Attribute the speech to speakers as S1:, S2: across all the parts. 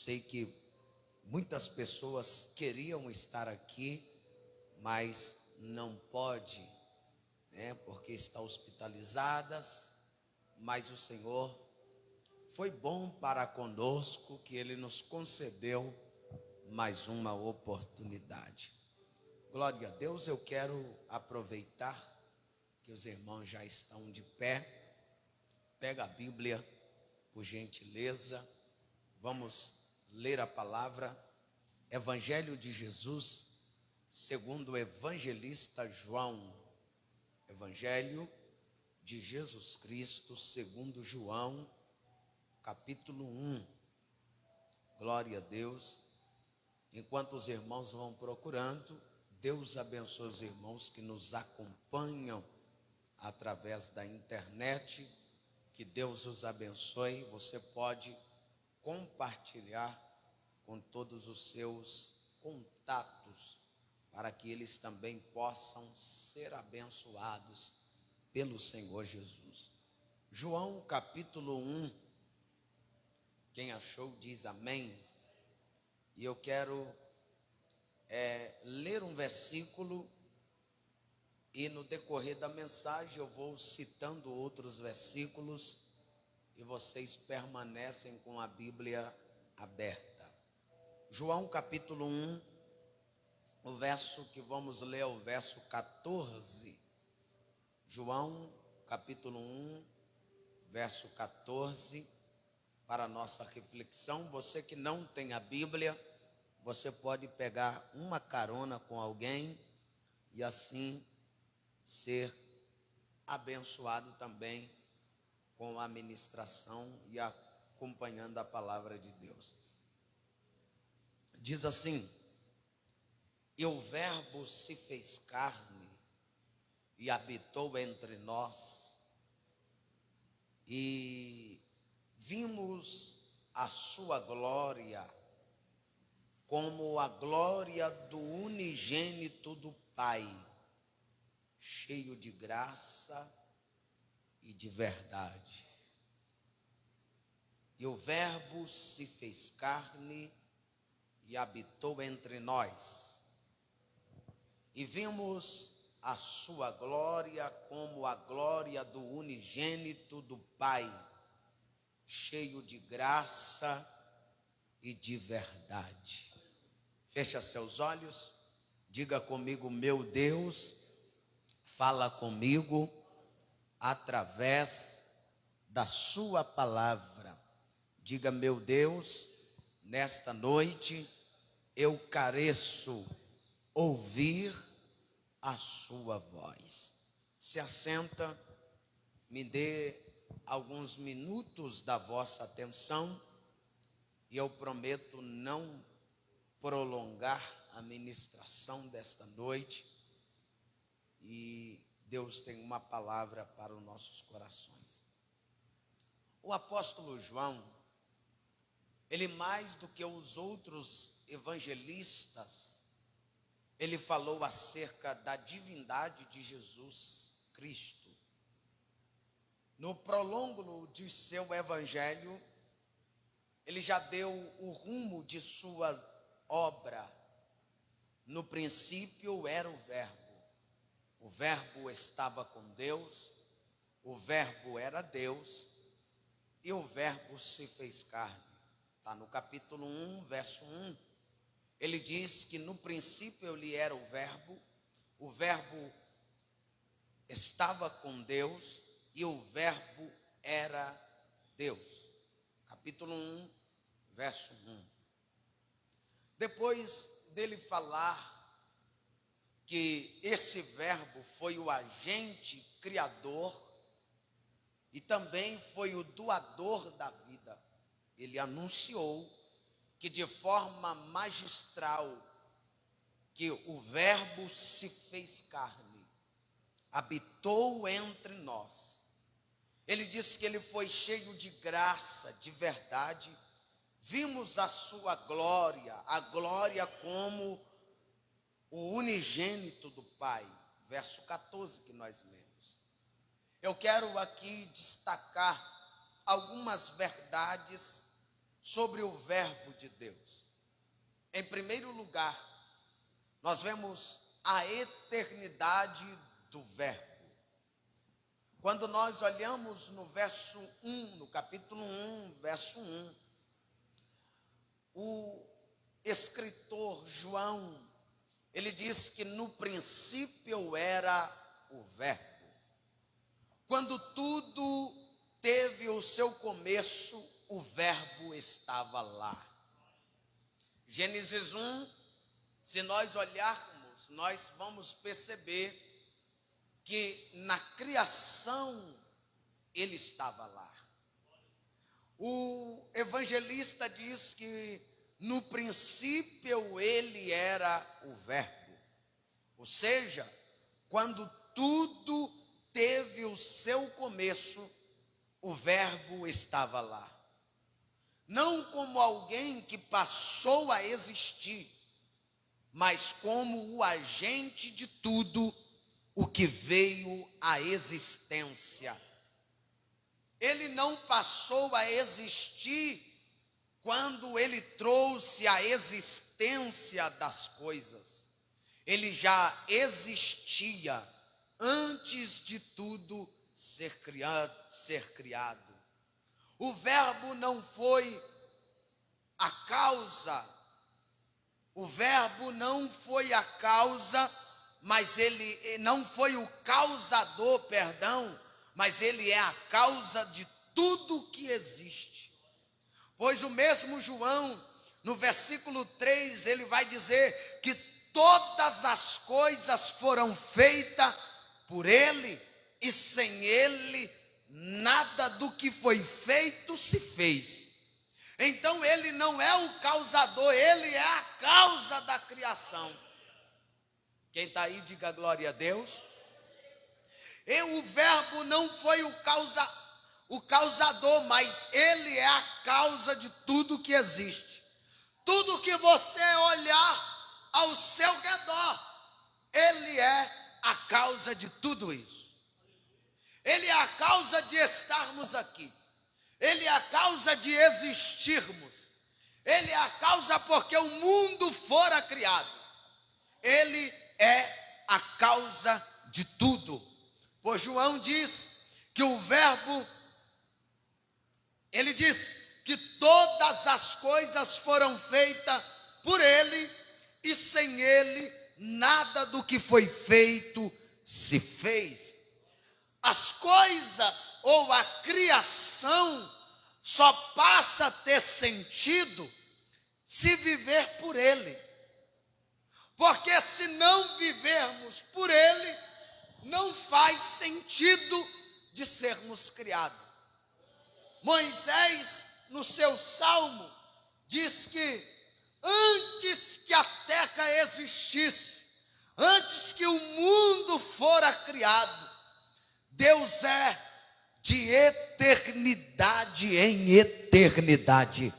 S1: sei que muitas pessoas queriam estar aqui, mas não pode, né, porque estão hospitalizadas, mas o Senhor foi bom para conosco, que Ele nos concedeu mais uma oportunidade. Glória a Deus. Eu quero aproveitar que os irmãos já estão de pé. Pega a Bíblia, por gentileza. Vamos ler a palavra. Evangelho de Jesus, segundo o evangelista João. Evangelho de Jesus Cristo, segundo João, capítulo 1. Glória a Deus. Enquanto os irmãos vão procurando, Deus abençoe os irmãos que nos acompanham através da internet. Que Deus os abençoe. Você pode compartilhar com todos os seus contatos, para que eles também possam ser abençoados pelo Senhor Jesus. João capítulo 1. Quem achou diz amém. E eu quero ler um versículo, e no decorrer da mensagem eu vou citando outros versículos, e vocês permanecem com a Bíblia aberta. João capítulo 1, o verso que vamos ler é o verso 14. João capítulo 1, verso 14, para a nossa reflexão. Você que não tem a Bíblia, você pode pegar uma carona com alguém e assim ser abençoado também com a ministração e acompanhando a palavra de Deus. Diz assim: e o Verbo se fez carne e habitou entre nós, e vimos a sua glória, como a glória do unigênito do Pai, cheio de graça e de verdade. E o Verbo se fez carne e habitou entre nós, e vimos a sua glória como a glória do unigênito do Pai, cheio de graça e de verdade. Fecha seus olhos, diga comigo: meu Deus, fala comigo através da sua palavra. Diga: meu Deus, nesta noite eu careço ouvir a sua voz. Se assenta, me dê alguns minutos da vossa atenção, e eu prometo não prolongar a ministração desta noite, e Deus tem uma palavra para os nossos corações. O apóstolo João, ele mais do que os outros evangelistas, ele falou acerca da divindade de Jesus Cristo. No prolongo de seu evangelho, ele já deu o rumo de sua obra. No princípio era o Verbo estava com Deus, o Verbo era Deus, e o Verbo se fez carne. Está no capítulo 1, verso 1. Ele diz que no princípio ele era o Verbo estava com Deus, e o Verbo era Deus. Capítulo 1, verso 1. Depois dele falar que esse Verbo foi o agente criador e também foi o doador da vida, ele anunciou que de forma magistral que o Verbo se fez carne, habitou entre nós. Ele disse que ele foi cheio de graça, de verdade. Vimos a sua glória, a glória como o unigênito do Pai. Verso 14 que nós lemos. Eu quero aqui destacar algumas verdades sobre o verbo de Deus. Em primeiro lugar, nós vemos a eternidade do verbo. Quando nós olhamos no verso 1, no capítulo 1, verso 1, o escritor João, ele diz que no princípio era o verbo. Quando tudo teve o seu começo, o verbo estava lá. Gênesis 1, se nós olharmos, nós vamos perceber que na criação ele estava lá. O evangelista diz que no princípio ele era o verbo. Ou seja, quando tudo teve o seu começo, o verbo estava lá. Não como alguém que passou a existir, mas como o agente de tudo o que veio à existência. Ele não passou a existir quando ele trouxe a existência das coisas. Ele já existia antes de tudo ser criado. O verbo não foi a causa, mas ele não foi o causador, mas ele é a causa de tudo que existe. Pois o mesmo João, no versículo 3, ele vai dizer que todas as coisas foram feitas por ele, e sem ele, nada do que foi feito se fez. Então ele não é o causador, ele é a causa da criação. Quem está aí, diga glória a Deus. E o verbo não foi o causador, mas ele é a causa de tudo que existe. Tudo que você olhar ao seu redor, ele é a causa de tudo isso. Ele é a causa de estarmos aqui. Ele é a causa de existirmos. Ele é a causa porque o mundo fora criado. Ele é a causa de tudo. Pois João diz que o verbo, ele diz que todas as coisas foram feitas por ele, e sem ele, nada do que foi feito se fez. As coisas ou a criação só passa a ter sentido se viver por ele. Porque se não vivermos por ele, não faz sentido de sermos criados. Moisés, no seu salmo, diz que antes que a terra existisse, antes que o mundo fora criado, Deus é de eternidade em eternidade.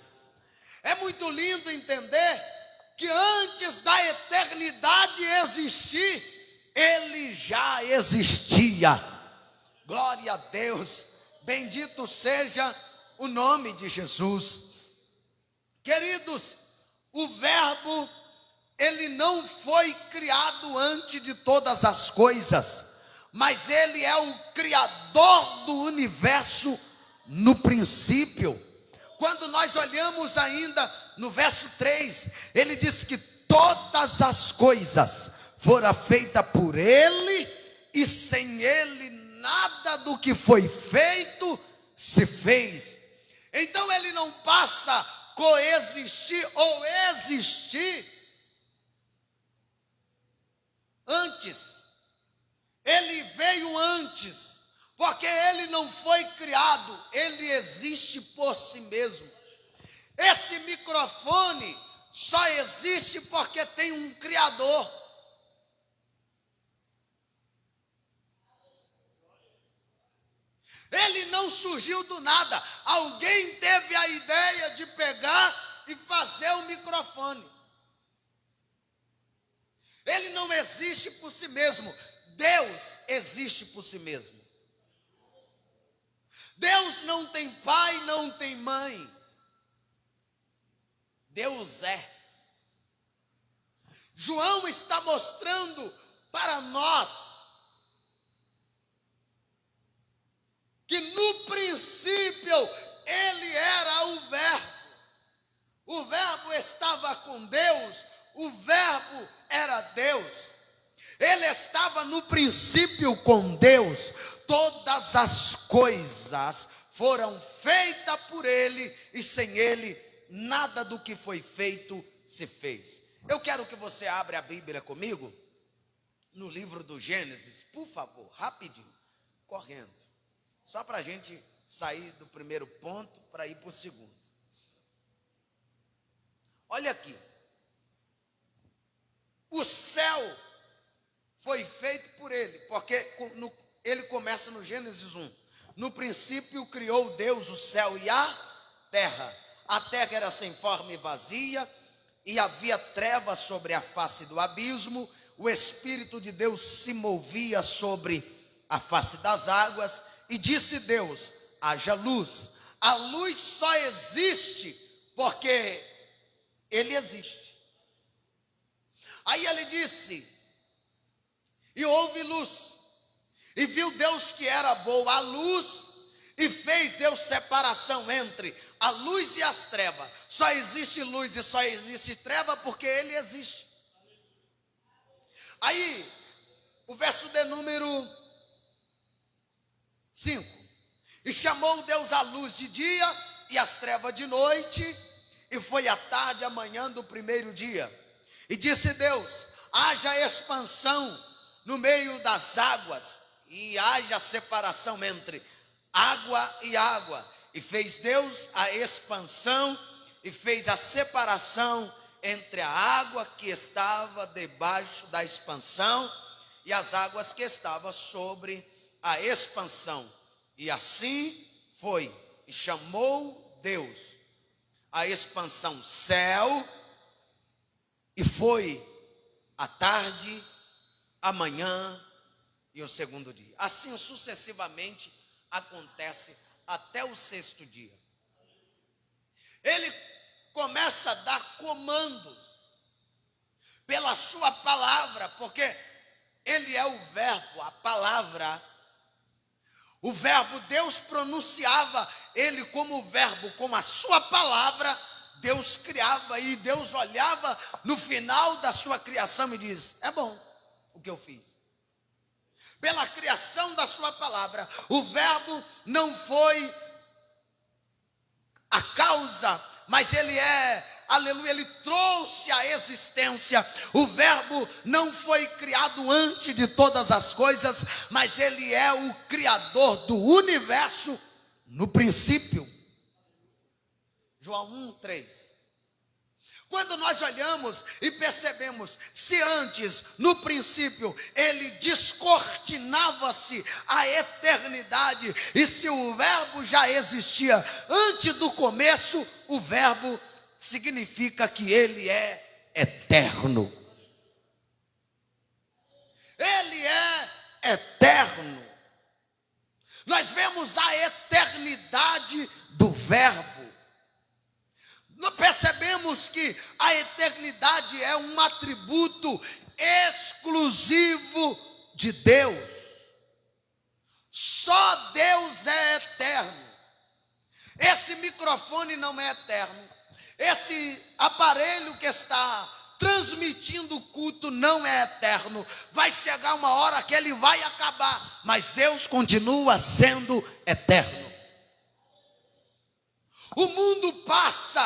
S1: É muito lindo entender que antes da eternidade existir, ele já existia. Glória a Deus, bendito seja o nome de Jesus. Queridos, o verbo, ele não foi criado antes de todas as coisas, mas ele é o criador do universo no princípio. Quando nós olhamos ainda no verso 3, ele diz que todas as coisas foram feitas por ele, e sem ele nada do que foi feito se fez. Então ele não passa a coexistir ou existir antes. Ele veio antes, porque ele não foi criado, ele existe por si mesmo. Esse microfone só existe porque tem um criador. Ele não surgiu do nada. Alguém teve a ideia de pegar e fazer o microfone. Ele não existe por si mesmo. Deus existe por si mesmo. Deus não tem pai, não tem mãe. Deus é. João está mostrando para nós que no princípio ele era o Verbo. O Verbo estava com Deus, o Verbo era Deus. Ele estava no princípio com Deus. Todas as coisas foram feitas por ele e sem ele nada do que foi feito se fez. Eu quero que você abra a Bíblia comigo no livro do Gênesis, por favor, rapidinho, correndo. Só para a gente sair do primeiro ponto para ir para o segundo. Olha aqui. O céu foi feito por ele, porque ele começa no Gênesis 1. No princípio criou Deus o céu e a terra. A terra era sem forma e vazia, e havia trevas sobre a face do abismo. O Espírito de Deus se movia sobre a face das águas. E disse Deus: haja luz. A luz só existe porque ele existe. Aí ele disse, e houve luz. E viu Deus que era boa a luz, e fez Deus separação entre a luz e as trevas. Só existe luz e só existe treva porque ele existe. Aí, o verso de número 5. E chamou Deus a luz de dia e as trevas de noite, e foi a tarde, a manhã do primeiro dia. E disse Deus: haja expansão no meio das águas, e haja separação entre água e água. E fez Deus a expansão, e fez a separação entre a água que estava debaixo da expansão, e as águas que estavam sobre a expansão. E assim foi. E chamou Deus a expansão céu, e foi a tarde, a manhã e o segundo dia. Assim sucessivamente acontece até o sexto dia. Ele começa a dar comandos pela sua palavra, porque ele é o verbo, a palavra. O verbo, Deus pronunciava ele como verbo, como a sua palavra. Deus criava, e Deus olhava no final da sua criação e diz: é bom o que eu fiz. Pela criação da sua palavra, o verbo não foi a causa, mas ele é, aleluia, ele trouxe a existência. O verbo não foi criado antes de todas as coisas, mas ele é o criador do universo no princípio. João 1:3. Quando nós olhamos e percebemos, se antes, no princípio, ele descortinava-se a eternidade, e se o verbo já existia antes do começo, o verbo significa que ele é eterno. Ele é eterno. Nós vemos a eternidade do verbo. Nós percebemos que a eternidade é um atributo exclusivo de Deus. Só Deus é eterno. Esse microfone não é eterno. Esse aparelho que está transmitindo o culto não é eterno. Vai chegar uma hora que ele vai acabar, mas Deus continua sendo eterno. O mundo passa,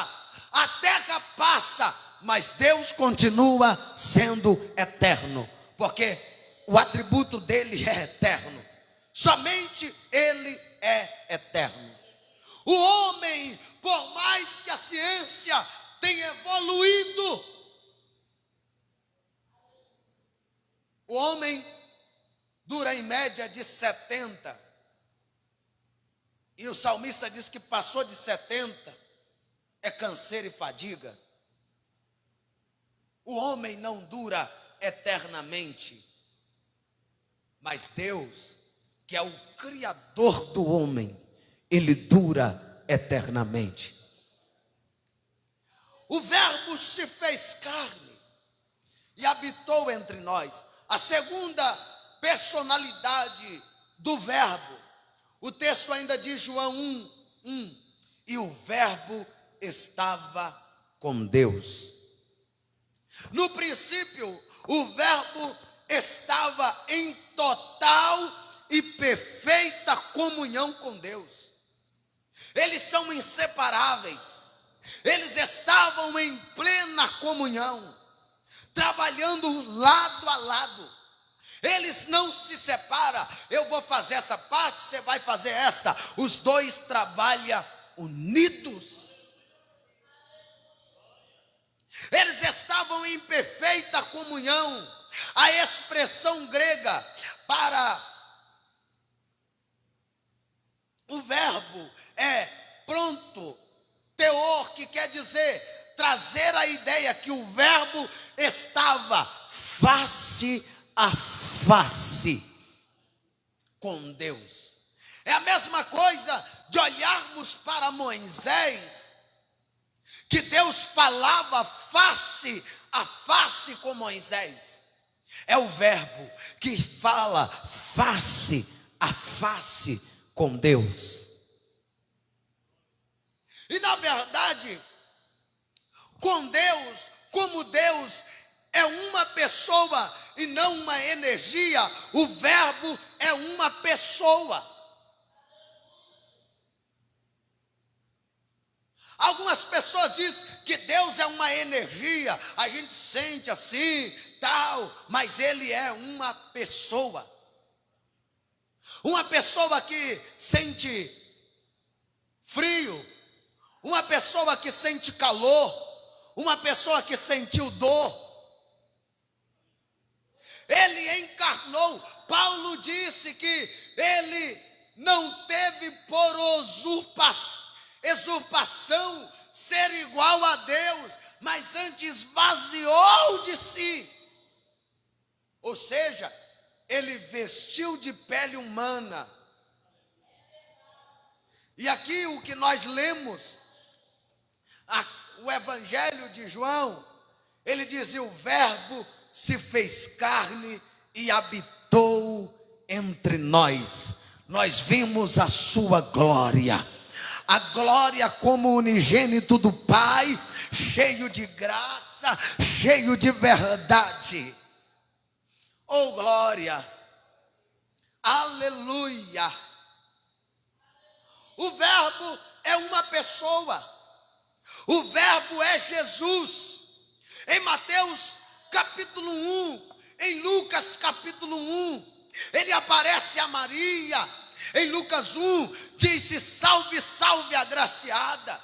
S1: a terra passa, mas Deus continua sendo eterno, porque o atributo dele é eterno. Somente ele é eterno. O homem, por mais que a ciência tenha evoluído, o homem dura em média de 70. E o salmista diz que passou de 70 é canseiro e fadiga. O homem não dura eternamente, mas Deus, que é o criador do homem, ele dura eternamente. O Verbo se fez carne e habitou entre nós. A segunda personalidade do Verbo, o texto ainda diz, João 1:1, e o Verbo estava com Deus. No princípio, o Verbo estava em total e perfeita comunhão com Deus. Eles são inseparáveis. Eles estavam em plena comunhão, trabalhando lado a lado. Eles não se separam. Eu vou fazer essa parte, você vai fazer esta. Os dois trabalham unidos. Eles estavam em perfeita comunhão. A expressão grega para o verbo é pronto, teor, que quer dizer trazer a ideia que o verbo estava face a face com Deus. É a mesma coisa de olharmos para Moisés, que Deus falava face a face com Moisés. É o verbo que fala face a face com Deus. E na verdade, com Deus, como Deus é uma pessoa e não uma energia, o verbo é uma pessoa. Algumas pessoas dizem que Deus é uma energia, a gente sente assim, tal, mas Ele é uma pessoa. Uma pessoa que sente frio, uma pessoa que sente calor, uma pessoa que sentiu dor. Ele encarnou. Paulo disse que ele não teve por usurpação ser igual a Deus, mas antes esvaziou de si. Ou seja, ele vestiu de pele humana. E aqui o que nós lemos, o Evangelho de João, ele dizia: o verbo se fez carne e habitou entre nós. Nós vimos a sua glória. A glória como unigênito do Pai, cheio de graça, cheio de verdade. Oh glória, aleluia. O verbo é uma pessoa, o verbo é Jesus. Em Mateus capítulo 1, em Lucas capítulo 1, ele aparece a Maria. Em Lucas 1, disse: salve, salve, agraciada.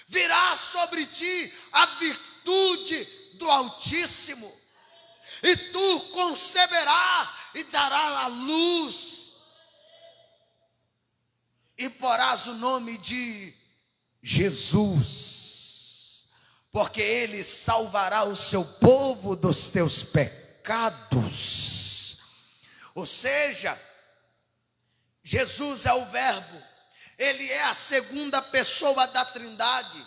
S1: Virá sobre ti a virtude do Altíssimo, e tu conceberás e darás a luz, e porás o nome de Jesus, porque Ele salvará o seu povo dos teus pecados. Ou seja, Jesus é o verbo, Ele é a segunda pessoa da Trindade.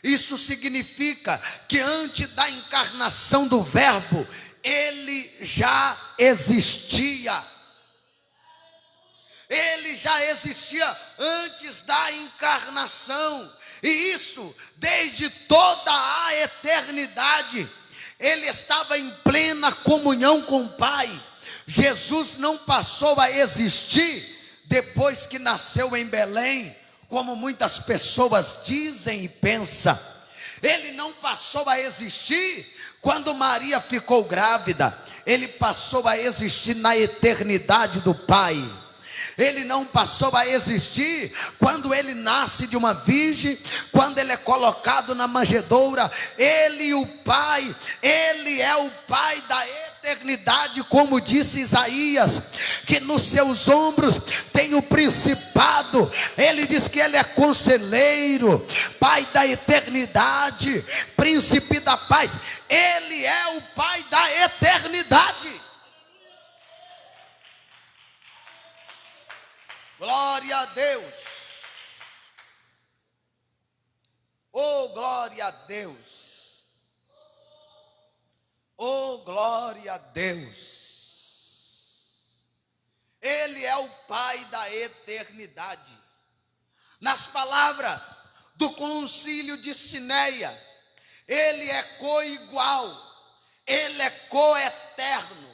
S1: Isso significa que antes da encarnação do verbo, Ele já existia. Ele já existia antes da encarnação. E isso desde toda a eternidade. Ele estava em plena comunhão com o Pai. Jesus não passou a existir depois que nasceu em Belém, como muitas pessoas dizem e pensam. Ele não passou a existir quando Maria ficou grávida. Ele passou a existir na eternidade do Pai. Ele não passou a existir quando ele nasce de uma virgem, quando ele é colocado na manjedoura. Ele e o Pai, Ele é o Pai da eternidade, como disse Isaías, que nos seus ombros tem o principado. Ele diz que Ele é conselheiro, Pai da eternidade, príncipe da paz. Ele é o Pai da eternidade. Glória a Deus. Oh, glória a Deus. Oh, glória a Deus. Ele é o Pai da eternidade. Nas palavras do concílio de Cineia, ele é coigual, ele é coeterno,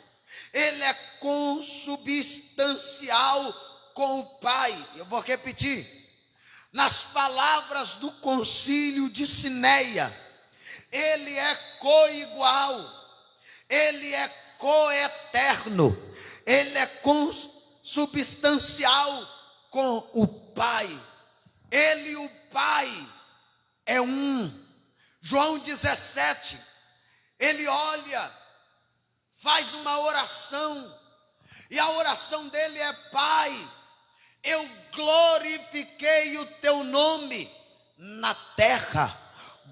S1: ele é consubstancial com o Pai. Eu vou repetir. Nas palavras do concílio de Cineia, ele é coigual, ele é coeterno, ele é consubstancial com o Pai. Ele e o Pai é um. João 17, ele olha, faz uma oração, e a oração dele é: Pai, eu glorifiquei o teu nome na terra,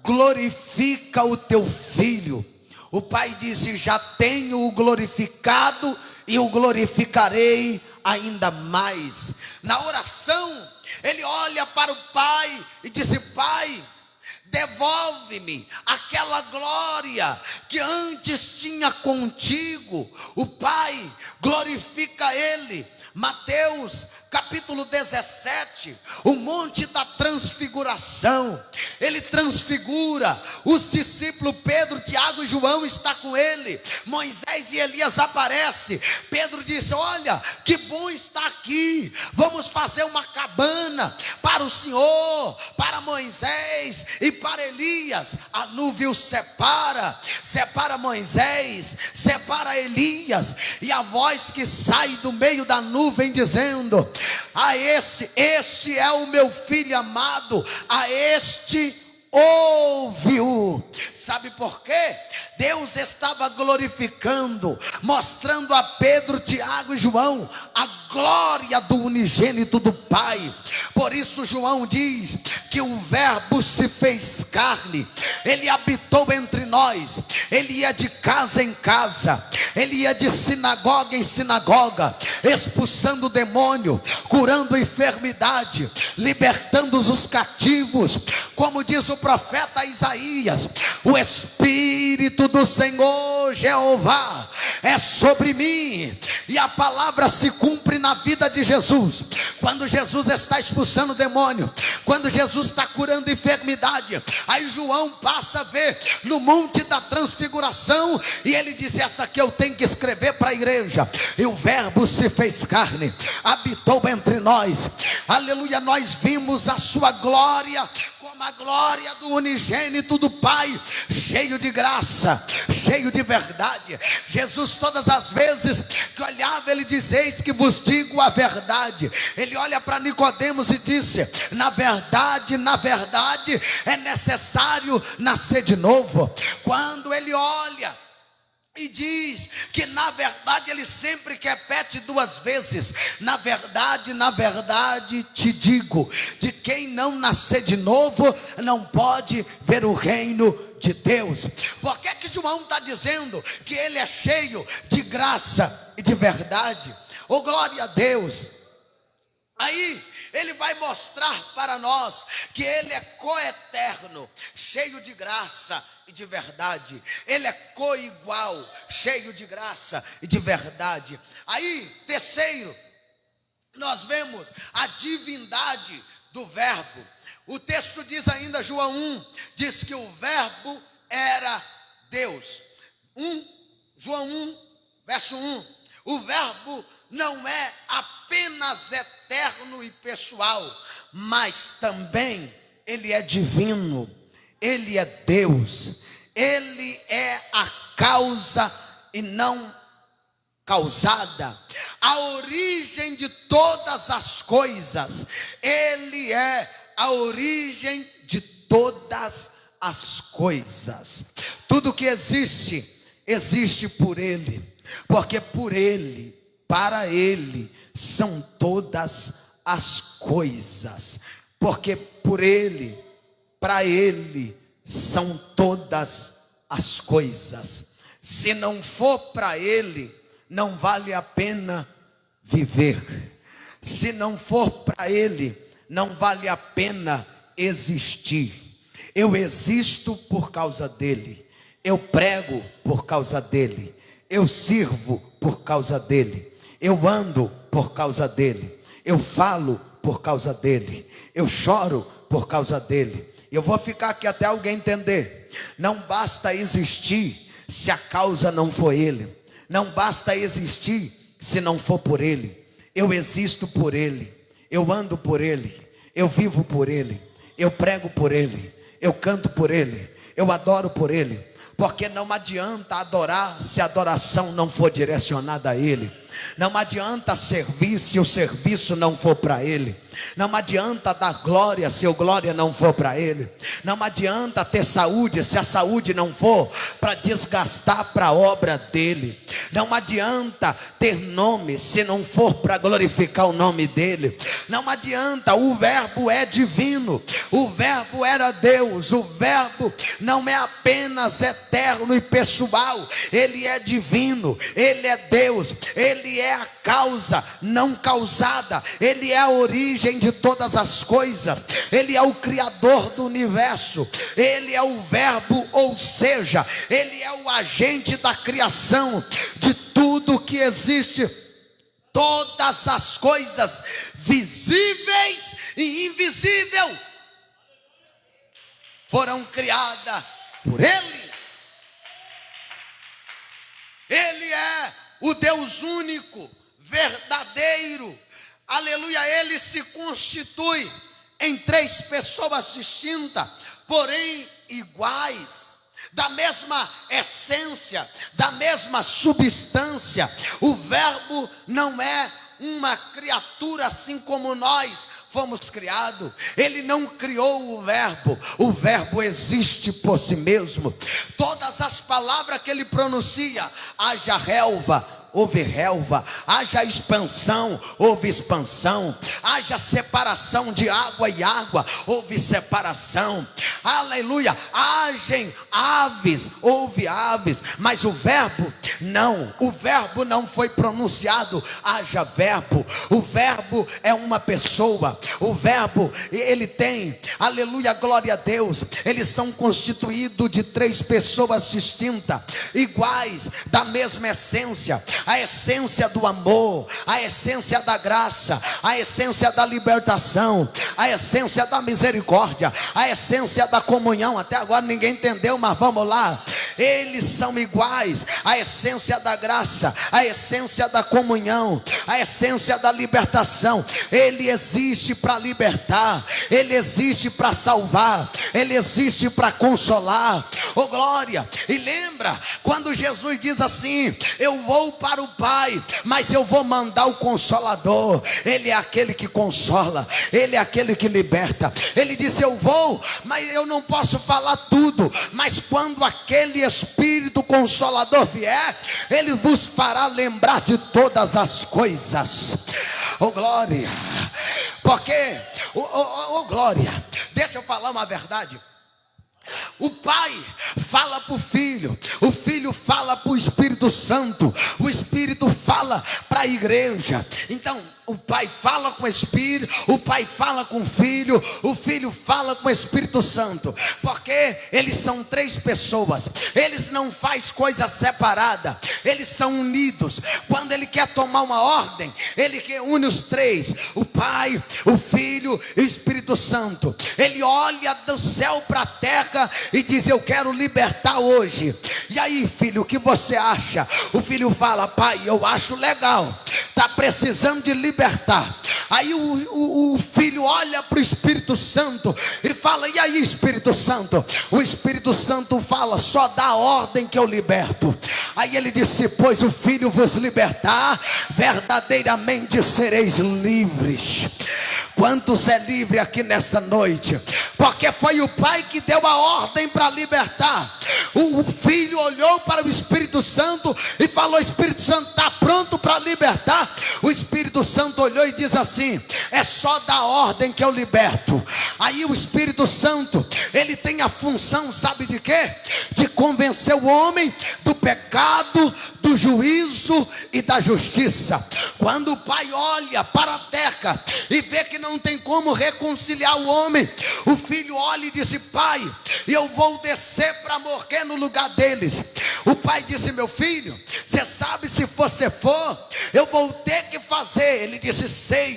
S1: glorifica o teu filho. O Pai disse: já tenho o glorificado e o glorificarei ainda mais. Na oração, ele olha para o Pai e disse: Pai, devolve-me aquela glória que antes tinha contigo. O Pai glorifica ele. Mateus capítulo 17, o monte da transfiguração, ele transfigura, os discípulos Pedro, Tiago e João está com ele, Moisés e Elias aparecem. Pedro disse: olha, que bom estar aqui, vamos fazer uma cabana para o Senhor, para Moisés e para Elias. A nuvem os separa Moisés, separa Elias, e a voz que sai do meio da nuvem dizendo: a este é o meu filho amado, a este ouve-o. Sabe por quê? Deus estava glorificando, mostrando a Pedro, Tiago e João a glória do unigênito do Pai. Por isso João diz que o verbo se fez carne, ele habitou entre nós, ele ia de casa em casa, ele ia de sinagoga em sinagoga, expulsando o demônio, curando a enfermidade, libertando os cativos. Como diz o profeta Isaías: o Espírito do Senhor Jeová é sobre mim, e a palavra se cumpre na vida de Jesus. Quando Jesus está expulsando o demônio, quando Jesus está curando a enfermidade, aí João passa a ver no monte da transfiguração, e ele diz: essa aqui eu tenho que escrever para a igreja. E o verbo se fez carne, habitou entre nós, aleluia. Nós vimos a sua glória, como a glória do unigênito do Pai, cheio de graça, cheio de verdade. Jesus, todas as vezes que olhava, ele dizia: eis que vos digo a verdade. Ele olha para Nicodemos e disse: na verdade é necessário nascer de novo. Quando ele olha e diz que na verdade, ele sempre repete duas vezes: na verdade te digo, de quem não nascer de novo não pode ver o reino de Deus. Por que que João está dizendo que ele é cheio de graça e de verdade? Oh, glória a Deus. Aí ele vai mostrar para nós que ele é coeterno, cheio de graça e de verdade. Ele é coigual, cheio de graça e de verdade. Aí, terceiro, nós vemos a divindade do verbo. O texto diz ainda, João 1, diz que o verbo era Deus. João 1, verso 1, o verbo não é apenas eterno e pessoal, mas também ele é divino, ele é Deus, ele é a causa e não causada, a origem de todas as coisas. Ele é a origem de todas as coisas. Tudo que existe, existe por ele, porque por ele, para ele são todas as coisas, porque por ele, para ele são todas as coisas. Se não for para ele, não vale a pena viver. Se não for para ele, não vale a pena existir. Eu existo por causa dele. Eu prego por causa dele. Eu sirvo por causa dele. Eu ando por causa dele. Eu falo por causa dele. Eu choro por causa dele. Eu vou ficar aqui até alguém entender. Não basta existir se a causa não for ele. Não basta existir se não for por ele. Eu existo por ele. Eu ando por ele. Eu vivo por ele. Eu prego por ele. Eu canto por ele. Eu adoro por ele. Porque não adianta adorar se a adoração não for direcionada a ele. Não adianta servir se o serviço não for para ele. Não adianta dar glória se a glória não for para ele. Não adianta ter saúde se a saúde não for para desgastar para a obra dele. Não adianta ter nome se não for para glorificar o nome dele. Não adianta, o verbo é divino. O verbo era Deus. O verbo não é apenas eterno e pessoal. Ele é divino. Ele é Deus. Ele é a causa não causada. Ele é a origem de todas as coisas. Ele é o criador do universo. Ele é o verbo, ou seja, ele é o agente da criação de tudo que existe. Todas as coisas visíveis e invisíveis foram criadas por ele. Ele é o Deus único, verdadeiro. Aleluia, ele se constitui em três pessoas distintas, porém iguais, da mesma essência, da mesma substância. O verbo não é uma criatura assim como nós fomos criados. Ele não criou o verbo existe por si mesmo. Todas as palavras que ele pronuncia, haja relva, houve relva, haja expansão, houve expansão, haja separação de água e água, houve separação, aleluia, hajem aves, houve aves, mas o verbo não foi pronunciado, haja verbo. O verbo é uma pessoa, o verbo, ele tem, aleluia, glória a Deus, eles são constituídos de três pessoas distintas, iguais, da mesma essência. A essência do amor, a essência da graça, a essência da libertação, a essência da misericórdia, a essência da comunhão. Até agora ninguém entendeu, mas vamos lá. Eles são iguais, a essência da graça, a essência da comunhão, a essência da libertação. Ele existe para libertar, ele existe para salvar, ele existe para consolar. Oh glória! E lembra quando Jesus diz assim: eu vou para o Pai, mas eu vou mandar o Consolador. Ele é aquele que consola, ele é aquele que liberta. Ele disse: eu vou, mas eu não posso falar tudo, mas quando aquele Espírito Consolador vier, ele vos fará lembrar de todas as coisas. Oh glória! Porque, oh glória, deixa eu falar uma verdade. O Pai fala para o Filho fala para o Espírito Santo, o Espírito fala para a igreja. Então o Pai fala com o Espírito, o Pai fala com o Filho fala com o Espírito Santo, porque eles são três pessoas, eles não fazem coisa separada, eles são unidos. Quando ele quer tomar uma ordem, ele une os três, o Pai, o Filho e o Espírito Santo. Ele olha do céu para a terra e diz: eu quero libertar hoje. E aí, filho, o que você acha? O filho fala: pai, eu acho legal, está precisando de libertar. Aí o filho olha para o Espírito Santo e fala: e aí, Espírito Santo? O Espírito Santo fala: só dá a ordem que eu liberto. Aí ele disse: pois o Filho vos libertar, verdadeiramente sereis livres. Quantos é livre aqui nesta noite? Porque foi o Pai que deu a ordem para libertar. O Filho olhou para o Espírito Santo e falou: Espírito Santo, está pronto para libertar? O Espírito Santo olhou e diz assim: é só dar ordem que eu liberto. Aí o Espírito Santo, ele tem a função, sabe de quê? De convencer o homem do pecado, do juízo e da justiça. Quando o pai olha para a terra e vê que não tem como reconciliar o homem, o filho olha e disse: pai, eu vou descer para morrer no lugar deles. O pai disse: meu filho, você sabe, se você for, eu vou ter que fazer. Ele disse: sei.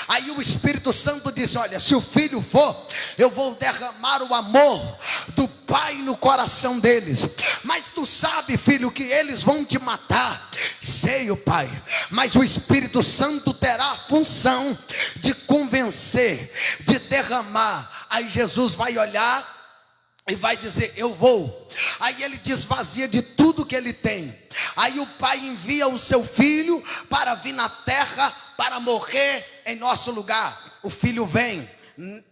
S1: Aí o Espírito Santo disse: olha, se o filho for, eu vou derramar o amor do pai no coração deles. Mas tu sabe, filho, que eles vão te matar. Sei, o pai, mas o Espírito Santo terá a função de convencer, de derramar. Aí Jesus vai olhar e vai dizer: eu vou. Aí ele desvazia de tudo que ele tem. Aí o pai envia o seu filho para vir na terra, para morrer em nosso lugar. O filho vem,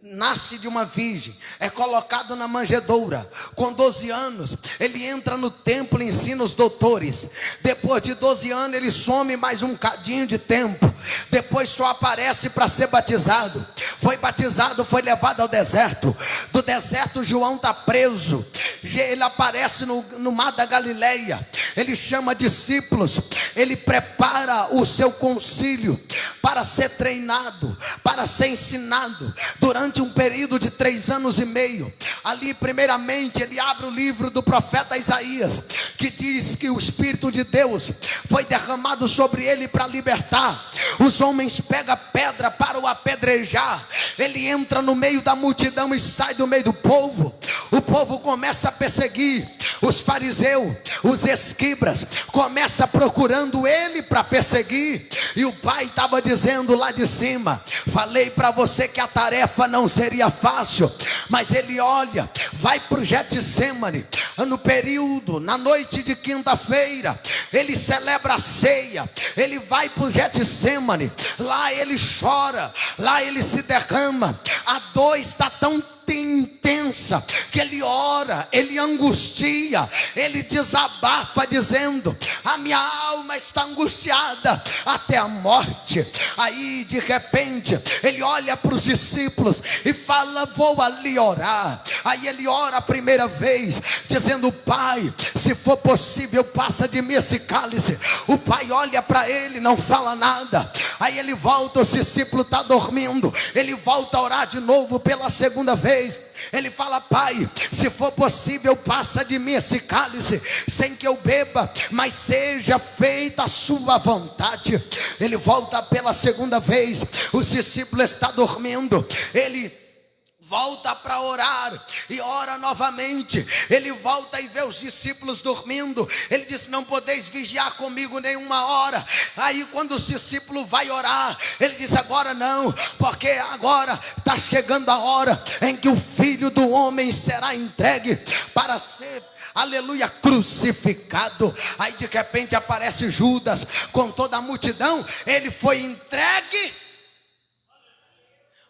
S1: nasce de uma virgem, é colocado na manjedoura. Com 12 anos, ele entra no templo e ensina os doutores. Depois de 12 anos, ele some mais um cadinho de tempo. Depois só aparece para ser batizado. Foi batizado, foi levado ao deserto. Do deserto, João está preso. Ele aparece no mar da Galileia. Ele chama discípulos. Ele prepara o seu concílio para ser treinado, para ser ensinado durante um período de 3 anos e meio. Ali, primeiramente, ele abre o livro do profeta Isaías, que diz que o Espírito de Deus foi derramado sobre ele para libertar. Os homens pegam pedra para o apedrejar. Ele entra no meio da multidão e sai do meio do povo. O povo começa a perseguir os fariseus, os escribas, começa procurando ele para perseguir. E o pai estava dizendo lá de cima: falei para você que a tarefa não seria fácil. Mas ele olha, vai para o Getsêmani, no período, na noite de quinta-feira, ele celebra a ceia. Ele vai para o Getsêmani, lá ele chora, lá ele se derrama. A dor está tão intensa que ele ora, ele angustia, ele desabafa dizendo: a minha alma está angustiada até a morte. Aí de repente ele olha para os discípulos e fala: vou ali orar. Aí ele ora a primeira vez dizendo: pai, se for possível, passa de mim esse cálice. O pai olha para ele, não fala nada. Aí ele volta, os discípulos estão dormindo. Ele volta a orar de novo pela segunda vez. Ele fala: pai, se for possível, passa de mim esse cálice, sem que eu beba, mas seja feita a sua vontade. Ele volta pela segunda vez, os discípulos estão dormindo. Ele volta para orar e ora novamente. Ele volta e vê os discípulos dormindo. Ele diz: não podeis vigiar comigo nenhuma hora. Aí quando os discípulos vai orar, ele diz: agora não, porque agora está chegando a hora em que o Filho do Homem será entregue para ser, aleluia, crucificado. Aí de repente aparece Judas com toda a multidão. Ele foi entregue.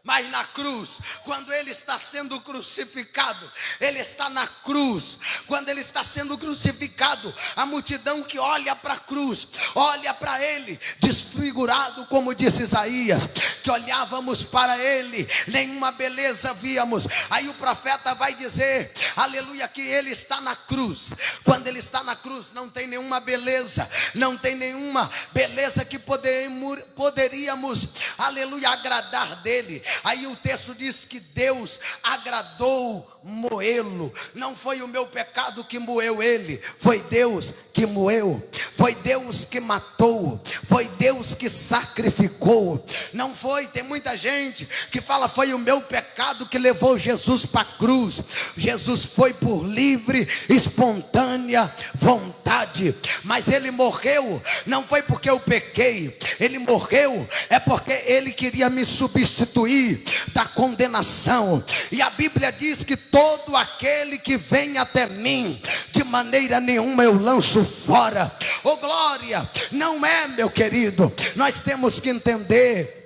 S1: Mas na cruz, quando ele está sendo crucificado, ele está na cruz. Quando ele está sendo crucificado, a multidão que olha para a cruz, olha para ele desfigurado, como disse Isaías, que olhávamos para ele, nenhuma beleza víamos. Aí o profeta vai dizer, aleluia, que ele está na cruz. Quando ele está na cruz, não tem nenhuma beleza, não tem nenhuma beleza que poderíamos, aleluia, agradar dele. Aí o texto diz que Deus agradou moê-lo. Não foi o meu pecado que moeu ele, foi Deus que moeu. Foi Deus que matou, foi Deus que sacrificou. Não foi, tem muita gente que fala: foi o meu pecado que levou Jesus para a cruz. Jesus foi por livre, espontânea vontade. Mas ele morreu, não foi porque eu pequei. Ele morreu, é porque ele queria me substituir da condenação. E a Bíblia diz que todo aquele que vem até mim, de maneira nenhuma eu lanço fora. Oh glória, não é, meu querido, nós temos que entender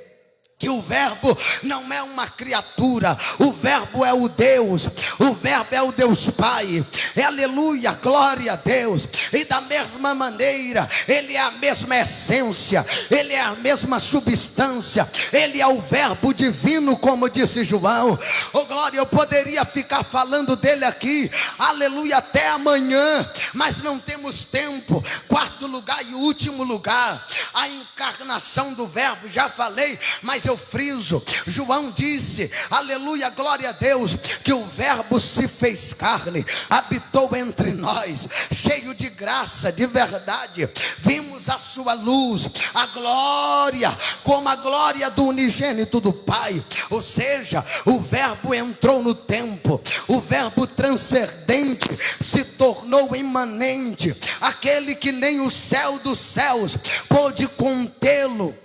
S1: que o verbo não é uma criatura, o verbo é o Deus, o verbo é o Deus Pai. Aleluia, glória a Deus. E da mesma maneira, ele é a mesma essência, ele é a mesma substância, ele é o verbo divino, como disse João. Oh glória, eu poderia ficar falando dele aqui, aleluia, até amanhã,
S2: mas não temos tempo. Quarto lugar e último lugar, a encarnação do verbo. Já falei, mas eu friso. João disse, aleluia, glória a Deus, que o verbo se fez carne, habitou entre nós, cheio de graça, de verdade. Vimos a sua luz, a glória, como a glória do unigênito do Pai. Ou seja, o verbo entrou no tempo, o verbo transcendente se tornou imanente, aquele que nem o céu dos céus pôde contê-lo.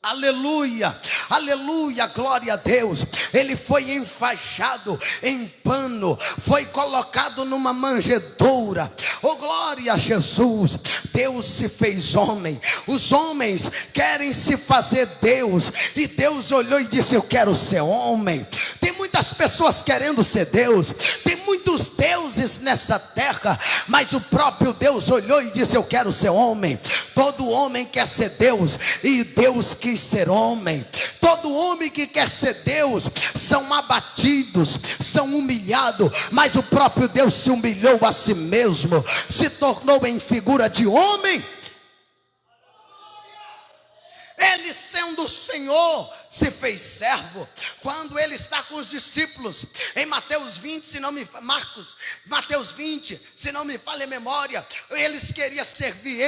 S2: Aleluia, aleluia, glória a Deus. Ele foi enfaixado em pano, foi colocado numa manjedoura. Oh, glória a Jesus. Deus se fez homem. Os homens querem se fazer Deus, e Deus olhou e disse: eu quero ser homem. Tem muitas pessoas querendo ser Deus, tem muitos deuses nesta terra, mas o próprio Deus olhou e disse: eu quero ser homem. Todo homem quer ser Deus, e Deus quis ser homem. Todo homem que quer ser Deus são abatidos, são humilhados, mas o próprio Deus se humilhou a si mesmo, se tornou em figura de homem. Ele, sendo o Senhor, se fez servo. Quando ele está com os discípulos em Mateus 20, Mateus 20, se não me falha a memória, eles queriam servir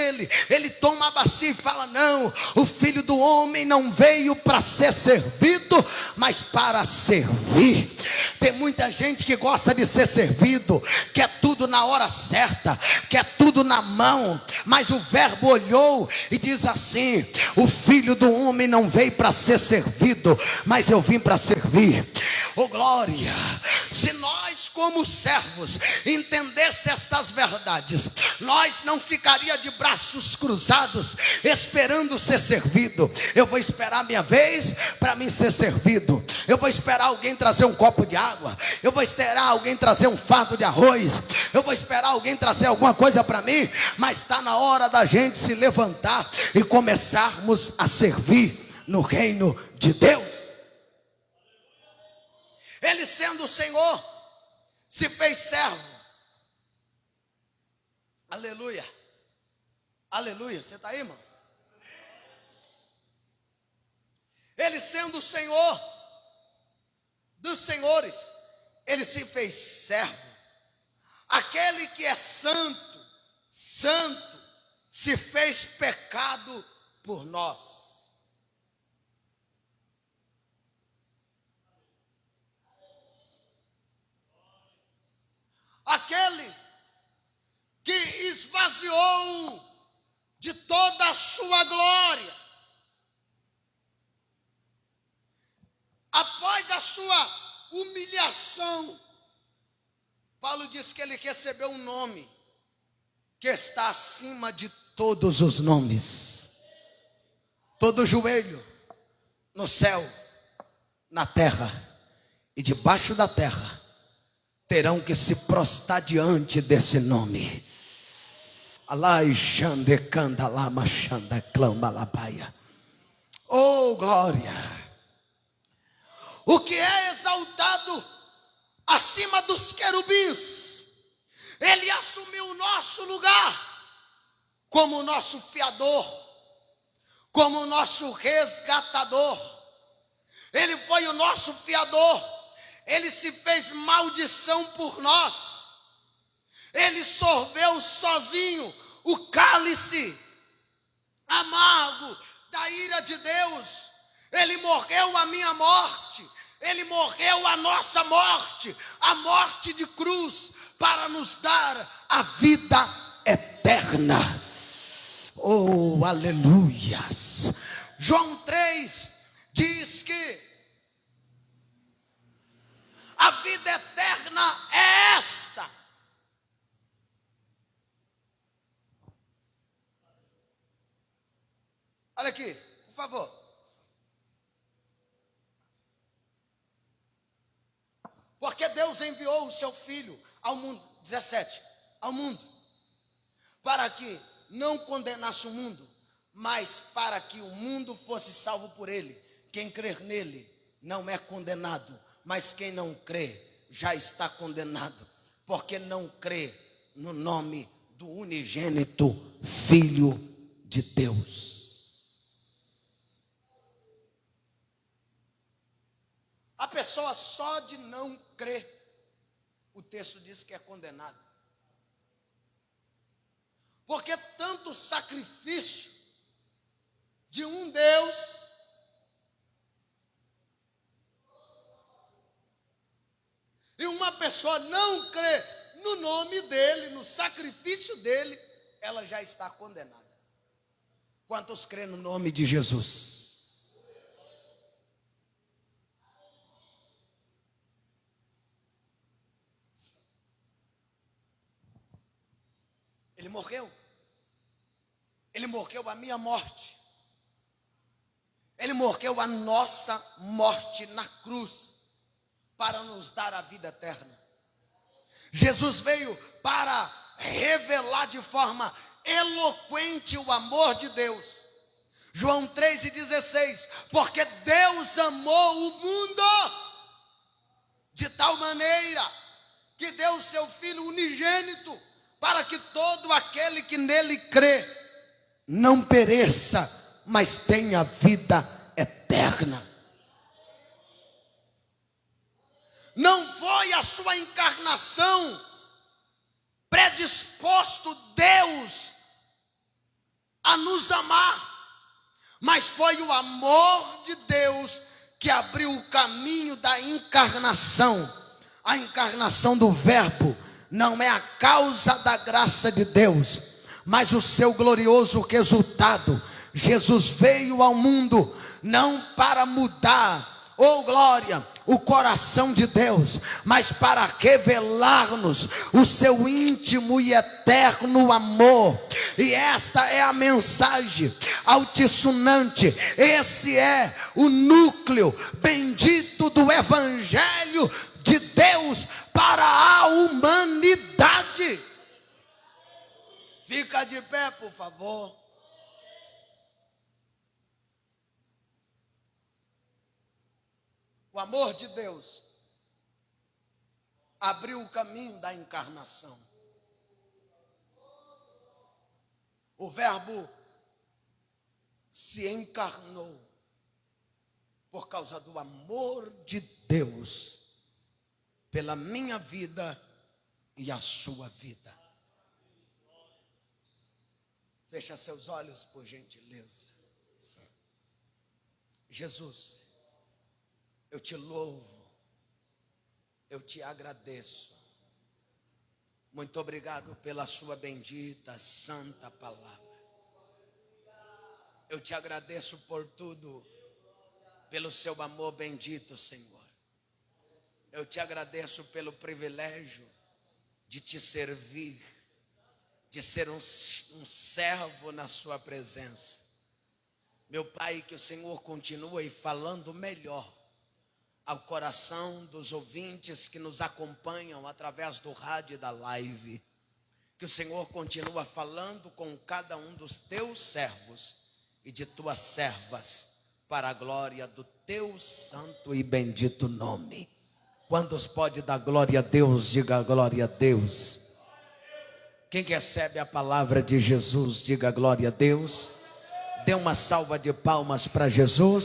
S2: ele toma a bacia e fala: não, o Filho do Homem não veio para ser servido, mas para servir. Tem muita gente que gosta de ser servido, quer tudo na hora certa, quer tudo na mão, mas o verbo olhou e diz assim: o Filho do Homem não veio para ser servido, mas eu vim para servir. Oh, glória! Se nós, como servos, entendesse estas verdades, nós não ficaria de braços cruzados esperando ser servido. Eu vou esperar a minha vez para mim ser servido. Eu vou esperar alguém trazer um copo de água, eu vou esperar alguém trazer um fardo de arroz, eu vou esperar alguém trazer alguma coisa para mim. Mas está na hora da gente se levantar e começarmos a servir no reino de Deus. Ele, sendo o Senhor, se fez servo. Aleluia, aleluia. Você está aí, irmão? Ele, sendo o Senhor dos senhores, ele se fez servo. Aquele que é santo, santo, se fez pecado por nós. Aquele que esvaziou de toda a sua glória, após a sua humilhação, Paulo diz que ele recebeu um nome que está acima de todos os nomes. Todo joelho no céu, na terra e debaixo da terra terão que se prostrar diante desse nome. Oh, glória! O que é exaltado acima dos querubins, ele assumiu o nosso lugar como o nosso fiador, como o nosso resgatador. Ele foi o nosso fiador. Ele se fez maldição por nós. Ele sorveu sozinho o cálice amargo da ira de Deus. Ele morreu a minha morte. Ele morreu a nossa morte, a morte de cruz, para nos dar a vida eterna. Oh, aleluias. João 3 diz que a vida eterna é esta: olha aqui, por favor. Porque Deus enviou o seu Filho ao mundo, 17, ao mundo, para que não condenasse o mundo, mas para que o mundo fosse salvo por ele. Quem crer nele não é condenado, mas quem não crê já está condenado, porque não crê no nome do unigênito Filho de Deus. A pessoa só de não crer, o texto diz que é condenada. Porque tanto sacrifício de um Deus e uma pessoa não crê no nome dele, no sacrifício dele, ela já está condenada. Quantos crêem no nome de Jesus? Ele morreu. Ele morreu a minha morte. Ele morreu a nossa morte na cruz para nos dar a vida eterna. Jesus veio para revelar de forma eloquente o amor de Deus. João 3,16, porque Deus amou o mundo de tal maneira que deu o seu Filho unigênito, para que todo aquele que nele crê não pereça, mas tenha vida eterna. Não foi a sua encarnação predisposto Deus a nos amar, mas foi o amor de Deus que abriu o caminho da encarnação. A encarnação do Verbo não é a causa da graça de Deus, mas o seu glorioso resultado. Jesus veio ao mundo não para mudar, glória, o coração de Deus, mas para revelar-nos o seu íntimo e eterno amor. E esta é a mensagem altissonante, esse é o núcleo bendito do Evangelho de Deus para a humanidade. Fica de pé, por favor. O amor de Deus abriu o caminho da encarnação. O Verbo se encarnou por causa do amor de Deus pela minha vida e a sua vida. Fecha seus olhos, por gentileza. Jesus, eu te louvo, eu te agradeço. Muito obrigado pela sua bendita, santa palavra. Eu te agradeço por tudo, pelo seu amor bendito, Senhor. Eu te agradeço pelo privilégio de te servir, de ser um servo na sua presença. Meu Pai, que o Senhor continue falando melhor ao coração dos ouvintes que nos acompanham através do rádio e da live. Que o Senhor continue falando com cada um dos teus servos e de tuas servas, para a glória do teu santo e bendito nome. Quantos pode dar glória a Deus? Diga glória a Deus. Quem recebe a palavra de Jesus, diga glória a Deus. Dê uma salva de palmas para Jesus.